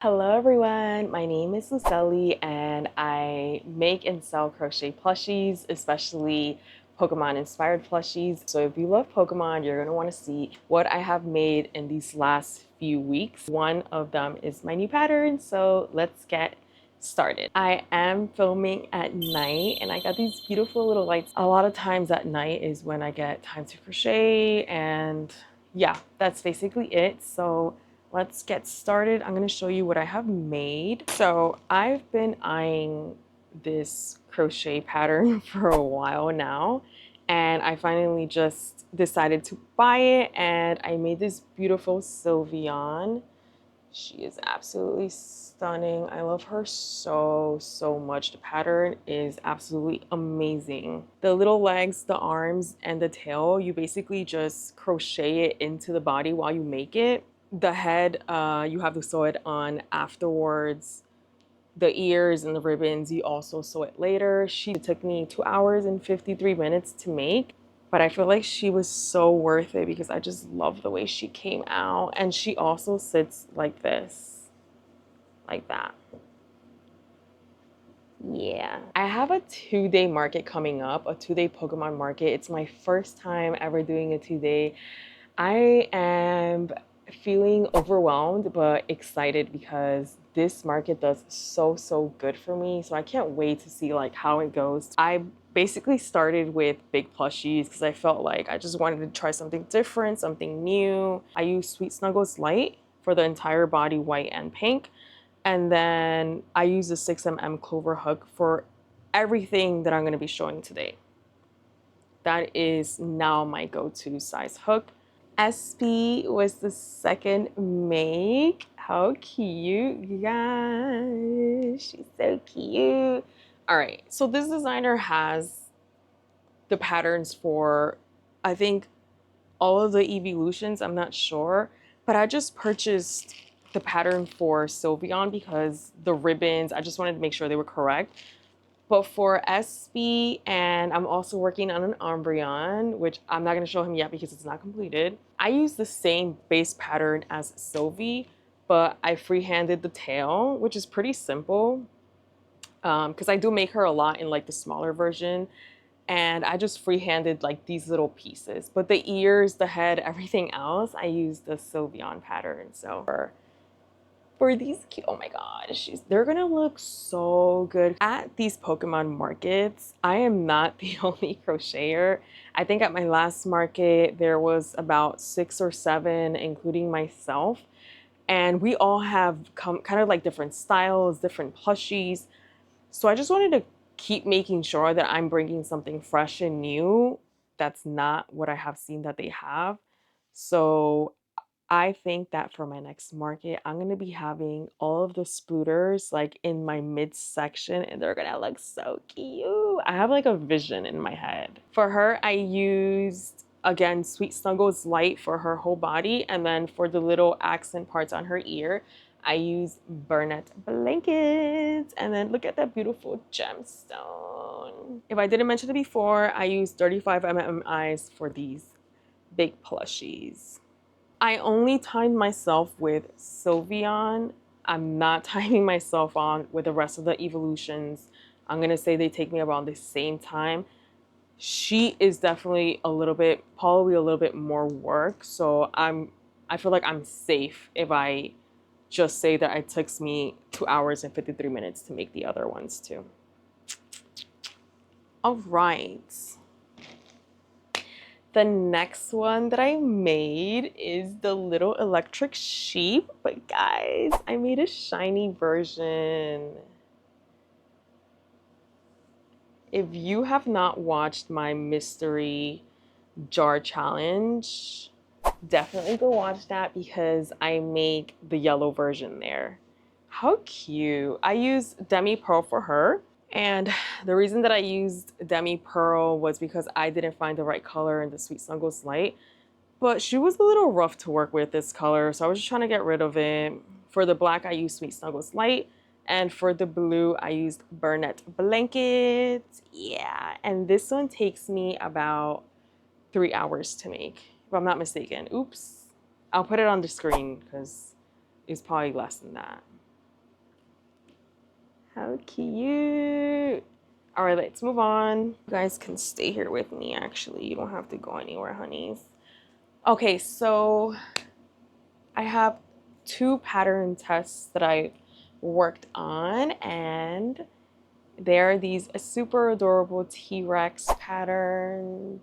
Hello everyone, my name is Lucely and I make and sell crochet plushies, especially Pokemon inspired plushies. So if you love Pokemon, you're going to want to see what I have made in these last few weeks. One of them is my new pattern, so let's get started. I am filming at night and I got these beautiful little lights. A lot of times at night is when I get time to crochet, and yeah, that's basically it. So let's get started. I'm going to show you what I have made. So I've been eyeing this crochet pattern for a while now, and I finally just decided to buy it, and I made this beautiful Sylveon. She is absolutely stunning. I love her so much. The pattern is absolutely amazing. The little legs, the arms, and the tail, you basically just crochet it into the body while you make it. The head, you have to sew it on afterwards. The ears and the ribbons, you also sew it later. It took me 2 hours and 53 minutes to make, but I feel like she was so worth it because I just love the way she came out. And she also sits like this, like that. Yeah. I have a 2-day market coming up, a 2-day Pokemon market. It's my first time ever doing a 2-day. I am feeling overwhelmed but excited because this market does so good for me. So I can't wait to see like how it goes. I basically started with big plushies because I felt like I just wanted to try something different, something new. I used Sweet Snuggles Light for the entire body, white and pink. And then I use the 6mm clover hook for everything that I'm going to be showing today. That is now my go-to size hook. SP was the second make. How cute, you guys. She's so cute. All right, so this designer has the patterns for, I think, all of the evolutions. I'm not sure, but I just purchased the pattern for Sylveon because the ribbons, I just wanted to make sure they were correct. But for SB, and I'm also working on an Umbreon, which I'm not going to show him yet because it's not completed. I use the same base pattern as Sylvie, but I freehanded the tail, which is pretty simple because I do make her a lot in like the smaller version. And I just freehanded like these little pieces. But the ears, the head, everything else, I used the Sylveon pattern. So for these cute, oh my gosh, they're gonna look so good at these Pokemon markets. I am not the only crocheter. I think at my last market there was about 6 or 7, including myself, and we all have kind of like different styles, different plushies. So I just wanted to keep making sure that I'm bringing something fresh and new that's not what I have seen that they have. So I think that for my next market, I'm going to be having all of the spluters like in my midsection, and they're going to look so cute. I have like a vision in my head. For her, I used, again, Sweet Snuggles Light for her whole body. And then for the little accent parts on her ear, I used Burnett Blankets. And then look at that beautiful gemstone. If I didn't mention it before, I used 35mm eyes for these big plushies. I only timed myself with Sylveon. I'm not timing myself on with the rest of the evolutions. I'm gonna say they take me around the same time. She is definitely probably a little bit more work. So I feel like I'm safe if I just say that it takes me 2 hours and 53 minutes to make the other ones too. All right. The next one that I made is the little electric sheep, but guys, I made a shiny version. If you have not watched my mystery jar challenge, definitely go watch that because I make the yellow version there. How cute. I used Demi Pearl for her. And the reason that I used Demi Pearl was because I didn't find the right color in the Sweet Snuggles Light. But she was a little rough to work with, this color, so I was just trying to get rid of it. For the black, I used Sweet Snuggles Light. And for the blue, I used Burnett Blankets. Yeah, and this one takes me about 3 hours to make, if I'm not mistaken. Oops. I'll put it on the screen because it's probably less than that. How cute. All right, let's move on. You guys can stay here with me, actually. You don't have to go anywhere, honeys. Okay, so I have 2 pattern tests that I worked on, and they're these super adorable T-Rex patterns.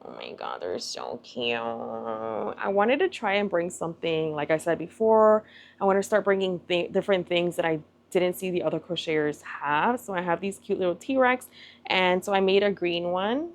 Oh my god, they're so cute. I wanted to try and bring something, like I said before, I want to start bringing different things that I didn't see the other crocheters have. So I have these cute little T-Rex, and so I made a green one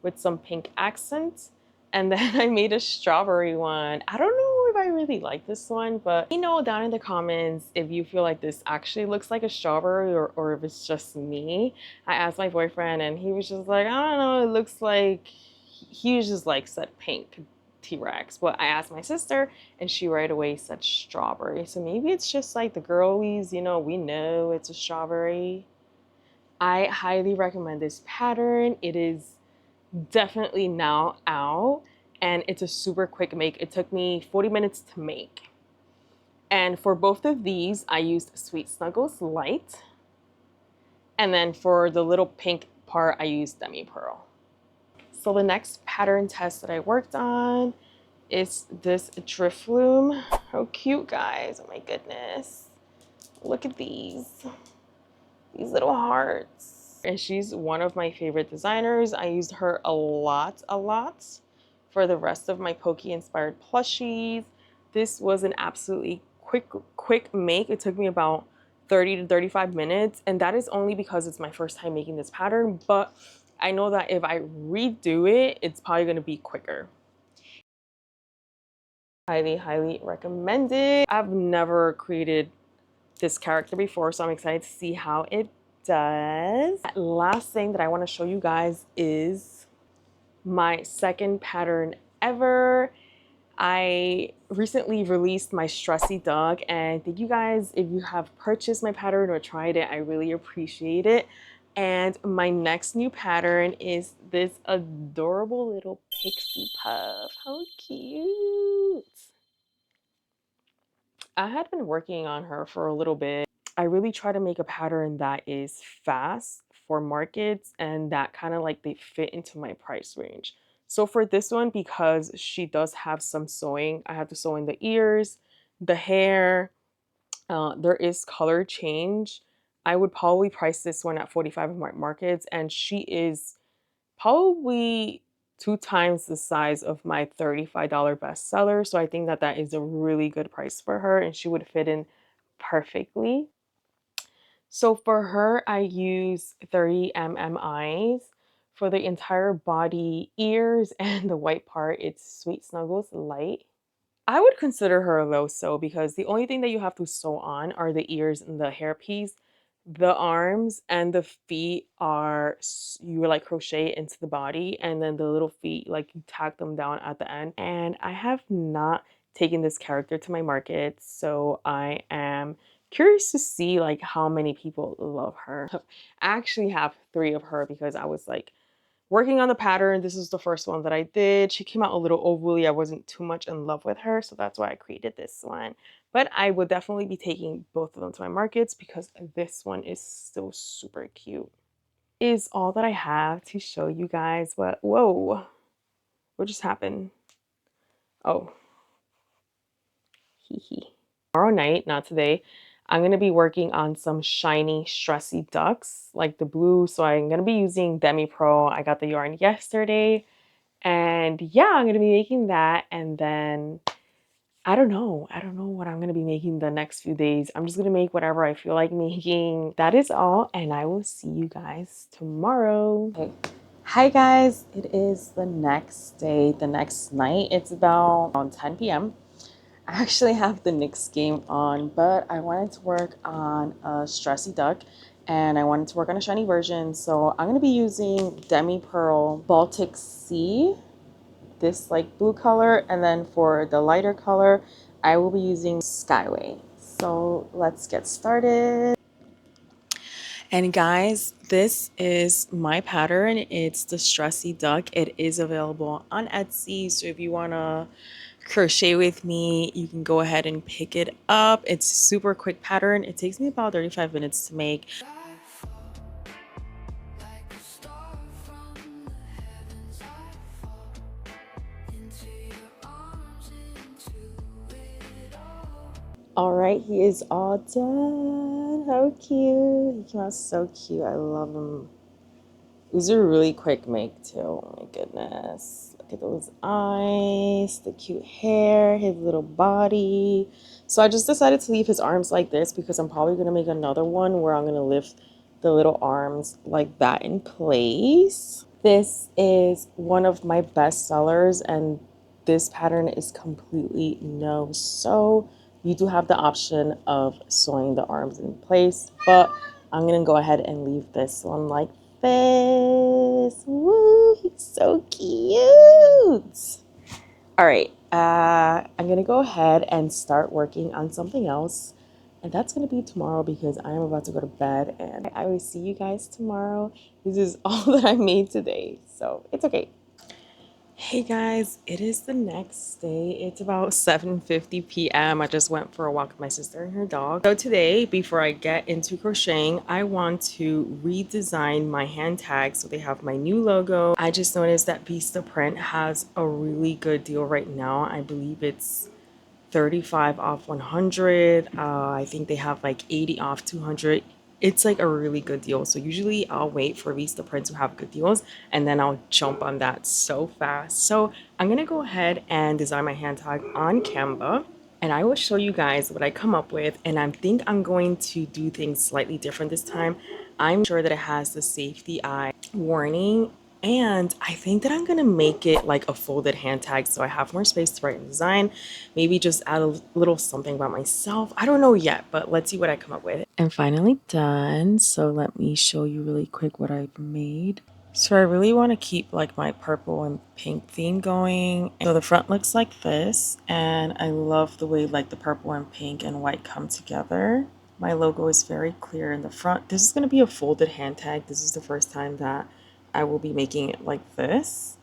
with some pink accents, and then I made a strawberry one. I don't know if I really like this one, but let me know down in the comments if you feel like this actually looks like a strawberry, or if it's just me. I asked my boyfriend and he was just like, I don't know, it looks like, he was just like said pink T-Rex. But I asked my sister and she right away said strawberry. So maybe it's just like the girlies, you know, we know it's a strawberry. I highly recommend this pattern. It is definitely now out, and it's a super quick make. It took me 40 minutes to make. And for both of these, I used Sweet Snuggles Light. And then for the little pink part, I used Demi Pearl. So the next pattern test that I worked on is this drift loom. How cute, guys. Oh my goodness. Look at these little hearts. And she's one of my favorite designers. I used her a lot for the rest of my Pokey inspired plushies. This was an absolutely quick make. It took me about 30 to 35 minutes, and that is only because it's my first time making this pattern, but I know that if I redo it, it's probably going to be quicker. Highly recommend it. I've never created this character before, so I'm excited to see how it does. Last thing that I want to show you guys is my second pattern ever. I recently released my Stressy Duck, and thank you guys if you have purchased my pattern or tried it. I really appreciate it. And my next new pattern is this adorable little pixie puff. How cute. I had been working on her for a little bit. I really try to make a pattern that is fast for markets and that kind of like they fit into my price range. So for this one, because she does have some sewing, I have to sew in the ears, the hair, there is color change. I would probably price this one at 45 markets, and she is probably 2 times the size of my $35 bestseller. So I think that that is a really good price for her, and she would fit in perfectly. So for her, I use 30 eyes. For the entire body, ears, and the white part, it's Sweet Snuggles Light. I would consider her a low sew because the only thing that you have to sew on are the ears and the hairpiece. The arms and the feet are, you like crochet into the body, and then the little feet, like you tack them down at the end. And I have not taken this character to my market, so I am curious to see like how many people love her. I actually have 3 of her because I was like working on the pattern. This is the first one that I did. She came out a little overly. I wasn't too much in love with her, so that's why I created this one. But I would definitely be taking both of them to my markets because this one is still super cute. Is all that I have to show you guys. But whoa, what just happened? Oh, hee hee. Tomorrow night, not today, I'm going to be working on some shiny Stressy Ducks, like the blue. So I'm going to be using Demi Pro. I got the yarn yesterday. And yeah, I'm going to be making that. And then I don't know what I'm going to be making the next few days. I'm just going to make whatever I feel like making. That is all. And I will see you guys tomorrow. Okay. Hi guys. It is the next day, the next night. It's about 10 p.m. I actually have the Knicks game on, but I wanted to work on a Stressy Duck and I wanted to work on a shiny version. So I'm going to be using Demi Pearl Baltic Sea, this like blue color, and then for the lighter color, I will be using Skyway. So let's get started. And guys, this is my pattern. It's the Stressy Duck. It is available on Etsy. So if you want to crochet with me, you can go ahead and pick it up. It's a super quick pattern. It takes me about 35 minutes to make. All right, he is all done. How cute. He came out so cute. I love him. It was a really quick make too. Oh my goodness. Look at those eyes, the cute hair, his little body. So I just decided to leave his arms like this because I'm probably going to make another one where I'm going to lift the little arms like that in place. This is one of my best sellers, and this pattern is completely no sew. You do have the option of sewing the arms in place, but I'm gonna go ahead and leave this one like this. Woo, he's so cute. All right, I'm gonna go ahead and start working on something else, and that's gonna be tomorrow because I am about to go to bed, and I will see you guys tomorrow. This is all that I made today, so it's okay. Hey guys, it is the next day. It's about 7:50 p.m. I just went for a walk with my sister and her dog. So today, before I get into crocheting, I want to redesign my hand tags so they have my new logo. I just noticed that Vista Print has a really good deal right now. I believe it's 35 off 100. I think they have like 80 off 200. It's like a really good deal. So usually I'll wait for Vista Print to have good deals and then I'll jump on that so fast. So I'm gonna go ahead and design my hand tag on Canva, and I will show you guys what I come up with. And I think I'm going to do things slightly different this time. I'm sure that it has the safety eye warning, and I think that I'm gonna make it like a folded hand tag so I have more space to write and design. Maybe just add a little something about myself. I don't know yet, but let's see what I come up with. And finally done. So let me show you really quick what I've made. So I really want to keep like my purple and pink theme going. So the front looks like this, and I love the way like the purple and pink and white come together. My logo is very clear in the front. This is going to be a folded hand tag. This is the first time that I will be making it like this.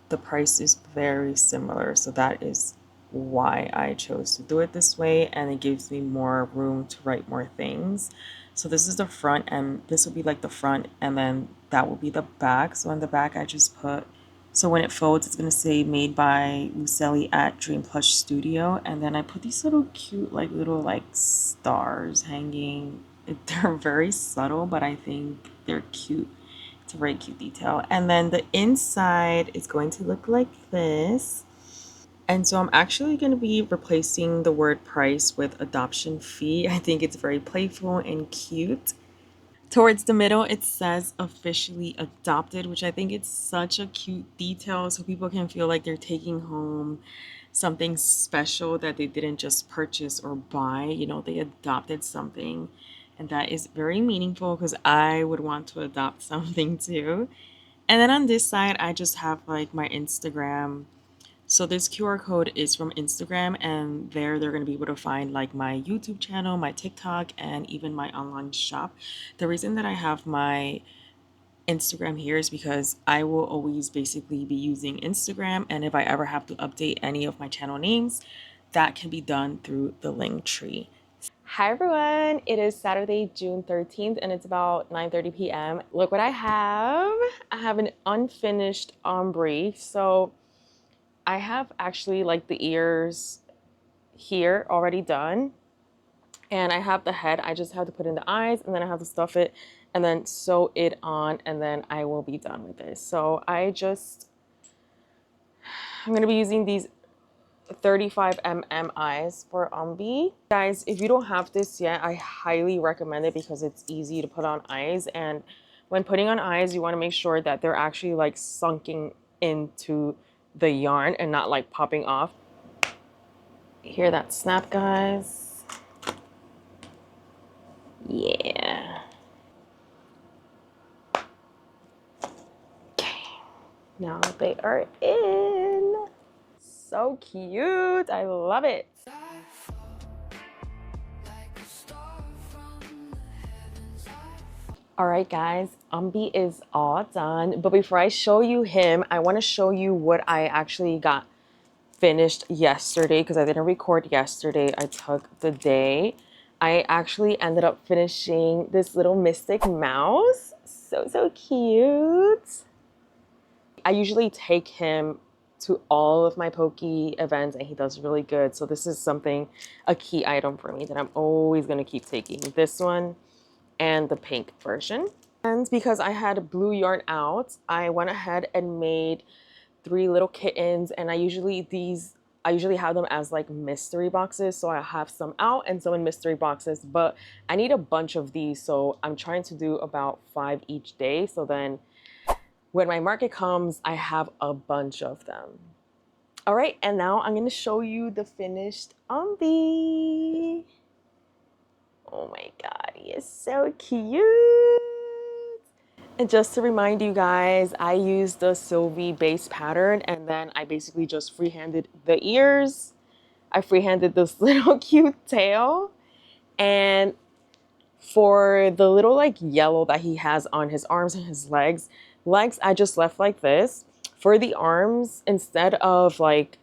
The price is very similar, so that is why I chose to do it this way, and it gives me more room to write more things. So this is the front, and this will be like the front, and then that will be the back. So on the back I just put, so when it folds it's going to say made by Uselli at Dream Plush Studio, and then I put these little cute like little like stars hanging. They're very subtle, but I think they're cute. It's a very cute detail. And then the inside is going to look like this. And so I'm actually going to be replacing the word price with adoption fee. I think it's very playful and cute. Towards the middle, it says officially adopted, which I think it's such a cute detail so people can feel like they're taking home something special that they didn't just purchase or buy. You know, they adopted something, and that is very meaningful because I would want to adopt something too. And then on this side, I just have like my Instagram. So this QR code is from Instagram, and there they're going to be able to find like my YouTube channel, my TikTok, and even my online shop. The reason that I have my Instagram here is because I will always basically be using Instagram, and if I ever have to update any of my channel names, that can be done through the link tree. Hi everyone, it is Saturday, June 13th, and it's about 9:30 p.m. Look what I have. I have an unfinished ombre. So I have actually like the ears here already done, and I have the head. I just have to put in the eyes, and then I have to stuff it and then sew it on, and then I will be done with this. So I'm gonna be using these 35 eyes for ombre. Guys, if you don't have this yet, I highly recommend it because it's easy to put on eyes, and when putting on eyes you want to make sure that they're actually like sunken into the yarn and not like popping off. Hear that snap, guys? Yeah. Okay, now they are in. So cute. I love it. All right, guys, Umbi is all done. But before I show you him, I want to show you what I actually got finished yesterday because I didn't record yesterday. I took the day. I actually ended up finishing this little mystic mouse. So cute. I usually take him to all of my Pokey events and he does really good. So this is something, a key item for me that I'm always going to keep taking. This one and the pink version. And because I had blue yarn out, I went ahead and made 3 little kittens, and I usually have them as like mystery boxes. So I have some out and some in mystery boxes, but I need a bunch of these. So I'm trying to do about 5 each day. So then when my market comes, I have a bunch of them. All right, and now I'm going to show you the finished Umbi. Oh my God, he is so cute. And just to remind you guys, I used the Sylvie base pattern and then I basically just freehanded the ears. I freehanded this little cute tail. And for the little like yellow that he has on his arms and his legs, I just left like this. For the arms, instead of like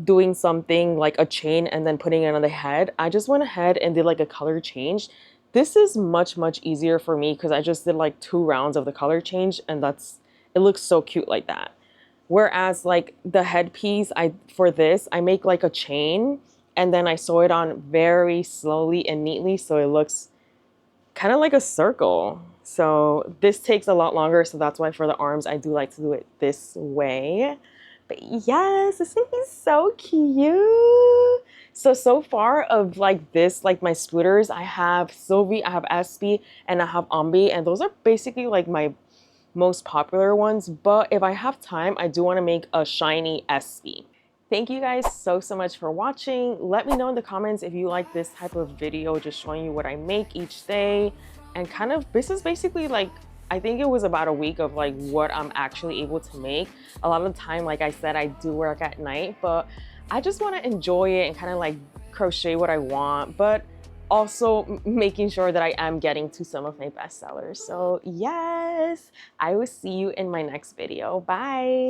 doing something like a chain and then putting it on the head, I just went ahead and did like a color change. This is much easier for me because I just did like 2 rounds of the color change and it looks so cute like that. Whereas like the headpiece, for this I make like a chain and then I sew it on very slowly and neatly so it looks kind of like a circle. So this takes a lot longer, so that's why for the arms I do like to do it this way. But yes, this thing is so cute. So far of like this, like my scooters, I have Sylvie, I have Espy, and I have Ombi, and those are basically like my most popular ones. But if I have time, I do want to make a shiny Espy. Thank you guys so much for watching. Let me know in the comments if you like this type of video, just showing you what I make each day. And kind of, this is basically like, I think it was about a week of like what I'm actually able to make. A lot of the time, like I said, I do work at night, but I just want to enjoy it and kind of like crochet what I want, but also making sure that I am getting to some of my bestsellers. So yes, I will see you in my next video. Bye.